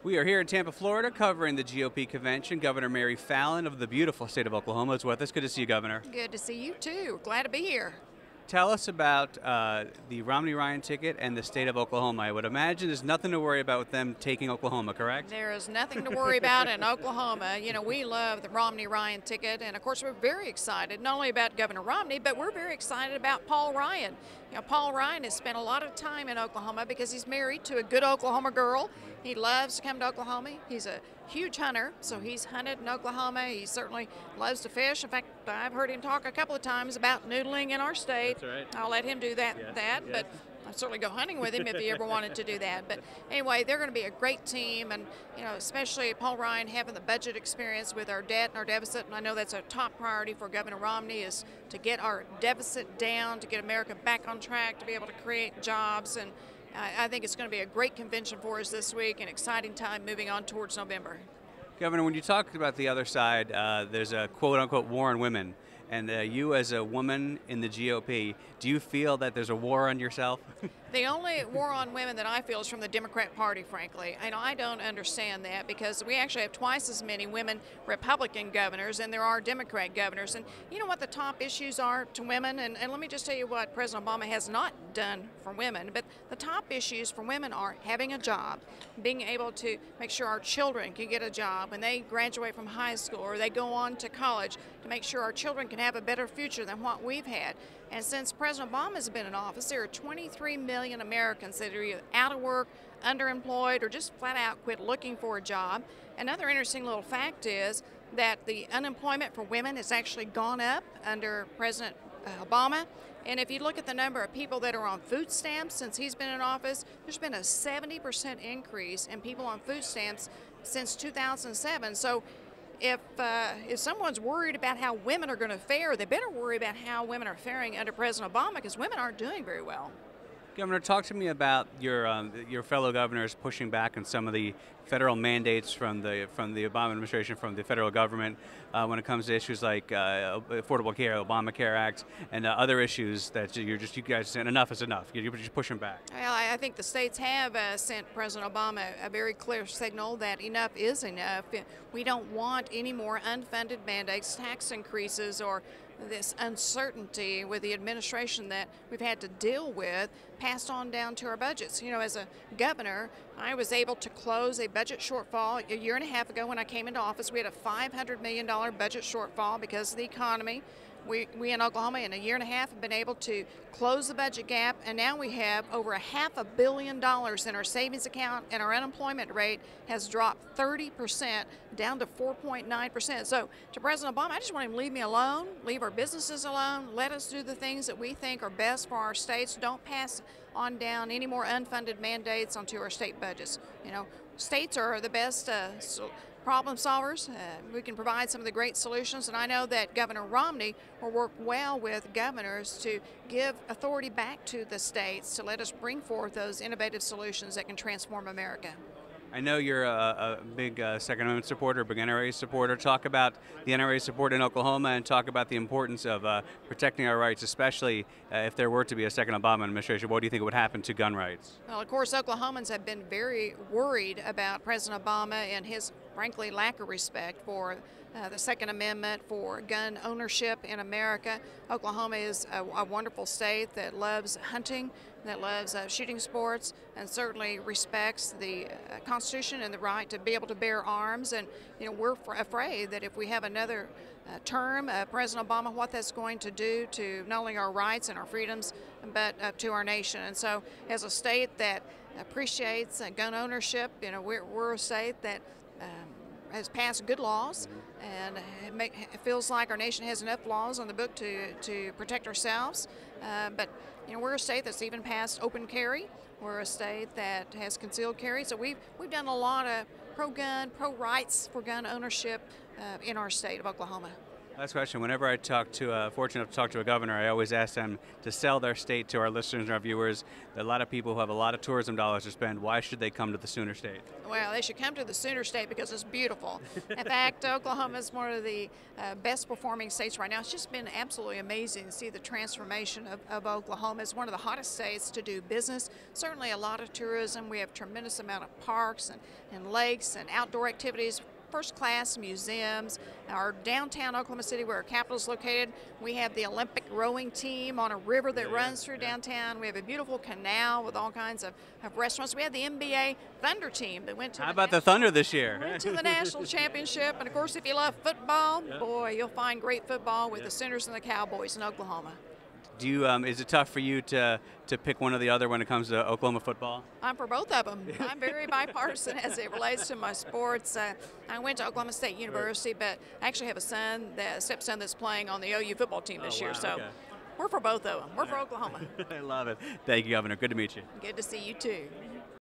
We are here in Tampa, Florida, covering the GOP convention. Governor Mary Fallin of the beautiful state of Oklahoma is with us. Good to see you, Governor. Good to see you too. Glad to be here. Tell us about the Romney-Ryan ticket and the state of Oklahoma. I would imagine there's nothing to worry about with them taking Oklahoma, correct? There is nothing to worry about in Oklahoma. You know, we love the Romney-Ryan ticket, and of course we're very excited not only about Governor Romney, but we're very excited about Paul Ryan. You know, Paul Ryan has spent a lot of time in Oklahoma because he's married to a good Oklahoma girl. He loves to come to Oklahoma. He's a huge hunter, so he's hunted in Oklahoma. He certainly loves to fish. In fact, I've heard him talk a couple of times about noodling in our state. That's right. I'll let him do that, Yes. but I'd certainly go hunting with him if he ever wanted to do that. But anyway, they're going to be a great team, and you know, especially Paul Ryan having the budget experience with our debt and our deficit. And I know that's a top priority for Governor Romney is to get our deficit down, to get America back on track, to be able to create jobs. And I think it's going to be a great convention for us this week, an exciting time moving on towards November. Governor, when you talk about the other side, there's a quote-unquote war on women. And you as a woman in the GOP, do you feel that there's a war on yourself? The only war on women that I feel is from the Democrat Party, frankly. And I don't understand that because we actually have twice as many women Republican governors than there are Democrat governors. And you know what the top issues are to women? And let me just tell you what President Obama has not done for women. But the top issues for women are having a job, being able to make sure our children can get a job when they graduate from high school or they go on to college, to make sure our children can have a better future than what we've had. And since President Obama has been in office, there are 23 million Americans that are either out of work, underemployed, or just flat out quit looking for a job. Another interesting little fact is that the unemployment for women has actually gone up under President Obama. And if you look at the number of people that are on food stamps since he's been in office, there's been a 70% increase in people on food stamps since 2007. So if someone's worried about how women are going to fare, they better worry about how women are faring under President Obama, because women aren't doing very well. Governor, talk to me about your fellow governors pushing back on some of the federal mandates from the Obama administration, from the federal government, when it comes to issues like Affordable Care, Obamacare Act, and other issues that you guys saying enough is enough. You're just pushing back. Well, I think the states have sent President Obama a very clear signal that enough is enough. We don't want any more unfunded mandates, tax increases, or this uncertainty with the administration that we've had to deal with passed on down to our budgets. You know, as a governor, I was able to close a budget shortfall a year and a half ago when I came into office. We had a $500 million budget shortfall because of the economy. We in Oklahoma in a year and a half have been able to close the budget gap, and now we have over $500 million in our savings account, and our unemployment rate has dropped 30% down to 4.9%. So to President Obama, I just want him to leave me alone, leave our businesses alone, let us do the things that we think are best for our states. Don't pass on down any more unfunded mandates onto our state budgets. You know, states are the best problem solvers. We can provide some of the great solutions, and I know that Governor Romney will work well with governors to give authority back to the states to let us bring forth those innovative solutions that can transform America. I know you're a big Second Amendment supporter, big NRA supporter. Talk about the NRA support in Oklahoma and talk about the importance of protecting our rights, especially if there were to be a second Obama administration. What do you think would happen to gun rights? Well, of course, Oklahomans have been very worried about President Obama and his, frankly, lack of respect for the Second Amendment, for gun ownership in America. Oklahoma is a wonderful state that loves hunting, that loves shooting sports, and certainly respects the Constitution and the right to be able to bear arms. And you know, we're afraid that if we have another term, President Obama, what that's going to do to not only our rights and our freedoms, but to our nation. And so, as a state that appreciates gun ownership, you know, we're a state that has passed good laws, and it feels like our nation has enough laws on the book to protect ourselves. But you know, we're a state that's even passed open carry. We're a state that has concealed carry. So we've done a lot of pro-gun, pro-rights for gun ownership in our state of Oklahoma. Last question. Whenever I talk to, fortunate enough to talk to a governor, I always ask them to sell their state to our listeners and our viewers. There are a lot of people who have a lot of tourism dollars to spend. Why should they come to the Sooner State? Well, they should come to the Sooner State because it's beautiful. In fact, Oklahoma is one of the best performing states right now. It's just been absolutely amazing to see the transformation of Oklahoma. It's one of the hottest states to do business. Certainly a lot of tourism. We have a tremendous amount of parks and lakes and outdoor activities. First-class museums. Our downtown Oklahoma City, where our capital is located, we have the Olympic rowing team on a river that runs through downtown. We have a beautiful canal with all kinds of restaurants. We have the NBA Thunder team that went to How about the Thunder this year? Went to the national championship. And, of course, if you love football, boy, you'll find great football with the Sooners and the Cowboys in Oklahoma. Do you, is it tough for you to pick one or the other when it comes to Oklahoma football? I'm for both of them. I'm very bipartisan as it relates to my sports. I went to Oklahoma State University, but I actually have a stepson that's playing on the OU football team this year. So we're for both of them. We're for Oklahoma. I love it. Thank you, Governor. Good to meet you. Good to see you, too.